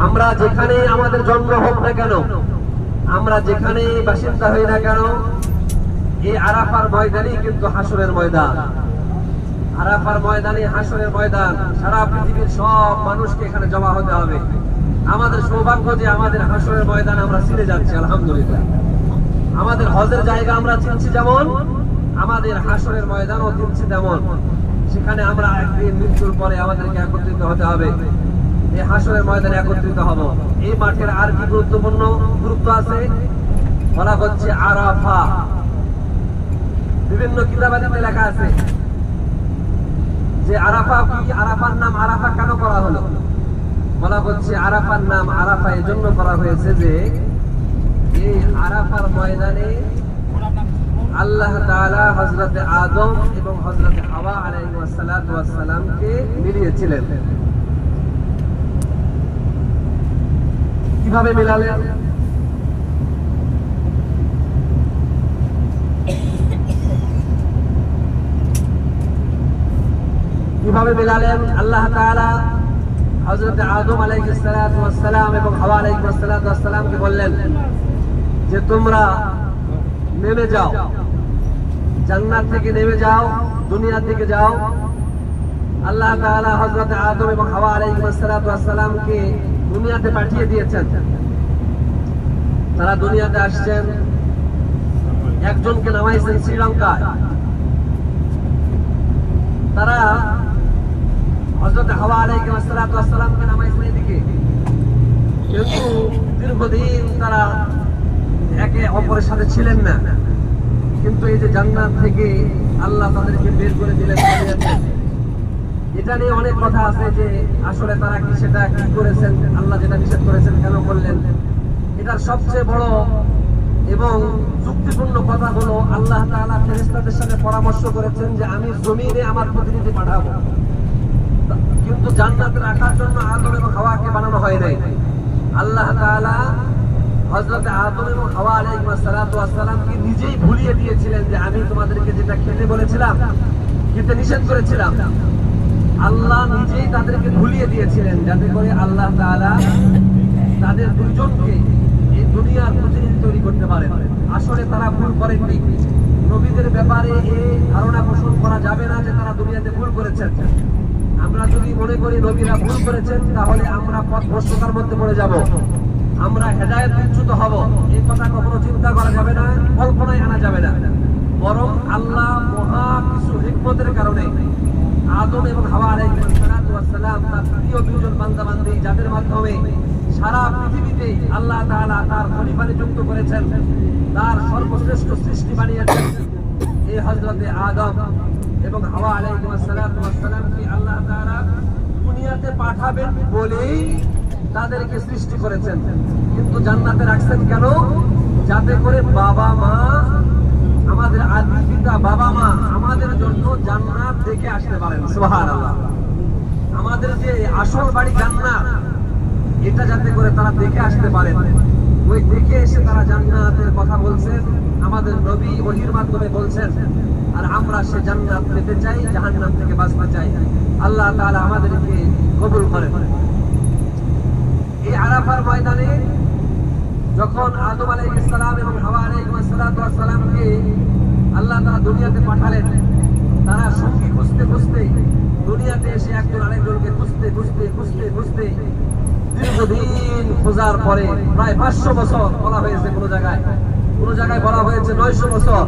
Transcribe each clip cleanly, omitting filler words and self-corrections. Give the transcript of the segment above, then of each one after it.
আমরা যেখানে আমাদের জন্ম হোক না কেন, আমরা যেখানে বাসিন্দা হই না কেন, এই আরাফার ময়দানই কিন্তু হাসরের ময়দান। আরাফার ময়দানই হাসরের ময়দান। সারা পৃথিবীর সব মানুষকে এখানে জমা হতে হবে। আমাদের সৌভাগ্য যে আমাদের হাসরের ময়দান আমরা চিনে যাচ্ছি, আলহামদুলিল্লাহ। আমাদের হজের জায়গা আমরা চিনছি যেমন, আমাদের হাসরের ময়দানও চিনছি তেমন। সেখানে আমরা একদিন মৃত্যুর পরে আমাদেরকে একত্রিত হতে হবে। এই হাসরের ময়দানে একত্রিত হব। এই মাঠের আর কি গুরুত্বপূর্ণ গুরুত্ব আছে বলা হচ্ছে আরাফা। বিভিন্ন কিতাবাদিতে লেখা আছে যে আরাফা কি, আরাফার নাম আরাফা কেন করা হলো? বলা হচ্ছে আরাফার নাম আরাফা এই জন্য করা হয়েছে যে এই আরাফার ময়দানে আল্লাহ তাআলা হযরতে আদম এবং হযরতে হাওয়া আলাইহিস সালাতু ওয়াস সালামকে মিলিয়েছিলেন। কিভাবে মিলালেন? কিভাবে মিলালেন? আল্লাহ তাআলা হযরত আদম আলাইহিস সালাতু ওয়াস সালাম এবং হাওয়া আলাইহিস সালাতু ওয়াস সালামকে বললেন যে তোমরা নেমে যাও, জান্নাত থেকে নেমে যাও, দুনিয়া থেকে যাও। আল্লাহ তাআলা হযরত আদম এবং হাওয়া আলাইহিস সালাতু ওয়াস সালামকে দুনিয়াতে পাঠিয়ে দিয়েছেন। তারা দুনিয়াতে আসছেন, একজনকে নামাইছেন শ্রীলঙ্কায়। তারা হযরত হাওয়া আলাইহিস সালাতু ওয়াস সালামকে নামাইছেন এদিকে। কিন্তু দীর্ঘদিন তারা একে অপরের সাথে ছিলেন না। কিন্তু এই যে জান্নাত থেকে আল্লাহ তাদেরকে বের করে দিলেন, এটা নিয়ে অনেক কথা আছে যে আসলে তারা কি সেটা কি করেছেন, আল্লাহ যেটা নিষেধ করেছেন কেন করলেন। এটার সবচেয়ে বড় এবং যুক্তিপূর্ণ কথা হলো আল্লাহ তাআলা ফেরেশতাদের সাথে পরামর্শ করেছেন যে আমি জমিনে আমার প্রতিনিধি পাঠাবো, কিন্তু জান্নাতে রাখার জন্য আদম এবং হাওয়াকে বানানো হয় নাই। আল্লাহ তাআলা হযরত আদম এবং হাওয়া আলাইহিস সালাতু ওয়াস সালামকে নিজেই ভুলিয়ে দিয়েছিলেন যে আমি তোমাদেরকে যেটা খেতে বলেছিলাম, খেতে নিষেধ করেছিলাম, আল্লাহ নিজেই তাদেরকে ভুলিয়ে দিয়েছিলেন যাতে করে আল্লাহ তাআলা তাদের দুইজনকে এই দুনিয়ার প্রতিনিধি তৈরি করতে পারেন। আসলে তারা ভুল করেননি। নবীদের ব্যাপারে এই ধারণা পোষণ করা যাবে না যে তারা দুনিয়াতে ভুল করেছেন। আমরা যদি মনে করি নবীরা ভুল করেছেন তাহলে আমরা পথভ্রষ্টতার মধ্যে পড়ে যাব, আমরা হেদায়েত বিচ্যুত হব। এই কথা কখনো চিন্তা করা যাবে না, কল্পনায় আনা যাবে না। বরং আল্লাহ মহা কিছু হিকমতের কারণে আদম এবং হাওয়া আলাইহিস সালাতু ওয়াস সালাম তার প্রিয় দুইজন বান্দা-বান্দী যাদের মাধ্যমে সারা পৃথিবীতে আল্লাহ তাআলা তার খলিফা নিযুক্ত করেছেন, তার সর্বশ্রেষ্ঠ সৃষ্টি বানিয়েছেন এই হযরতে আদম এবং হাওয়া আলাইহিস সালাতু ওয়াস সালামকে আল্লাহ তাআলা দুনিয়াতে পাঠাবেন বলেই তাদেরকে সৃষ্টি করেছেন। কিন্তু জান্নাতে রাখছেন কেন? যাতে করে বাবা মা, আমাদের আদি পিতা বাবা মা আমাদের জন্য জান্নাত দেখে আসতে পারেন। সুবহানাল্লাহ। আমাদের যে আসল বাড়ি জান্নাত, এটা যাতে করে তারা দেখে আসতে পারেন। ওই দেখে এসে তারা জান্নাতের কথা বলছেন, আমাদের নবী ওহীর মাধ্যমে বলছেন। আর আমরা সে জান্নাত পেতে চাই, জাহান্নাম থেকে বাঁচতে চাই। আল্লাহ তাআলা আমাদেরকে কবুল করেন। এই আরাফার ময়দানে যখন আদম আলাইহিস সালাম এবং হাওয়া আলাইহিস সালাতু ওয়াস সালামকে আল্লাহ তাআলা দুনিয়াতে পাঠালেন, তারা সঙ্গী খুঁজতে খুঁজতে দুনিয়াতে এসে একজন আরেকজনকে খুঁজতে খুঁজতে খুঁজতে খুঁজতে দীর্ঘদিন খোঁজার পরে প্রায় 500 বছর বলা হয়েছে, কোনো জায়গায় বলা হয়েছে 900 বছর।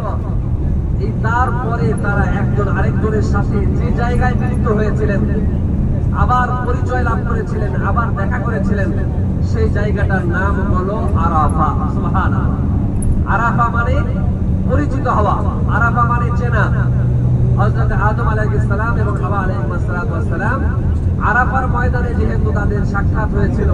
এই তারপরে তারা একজন আরেকজনের সাথে যে জায়গায় মিলিত হয়েছিলেন, আবার পরিচয় লাভ করেছিলেন, আবার দেখা করেছিলেন, সেই জায়গাটার নাম হলো আরাফা। সুবহানাল্লাহ। আরাফা মানে পরিচিত হওয়া, আরাফা মানে চেনা। হযরত আদম আলাইহিস সালাম এবং হাওয়া আলাইহিস সালাম আরাফার ময়দানে যেহেতু তাদের সাক্ষাৎ হয়েছিল,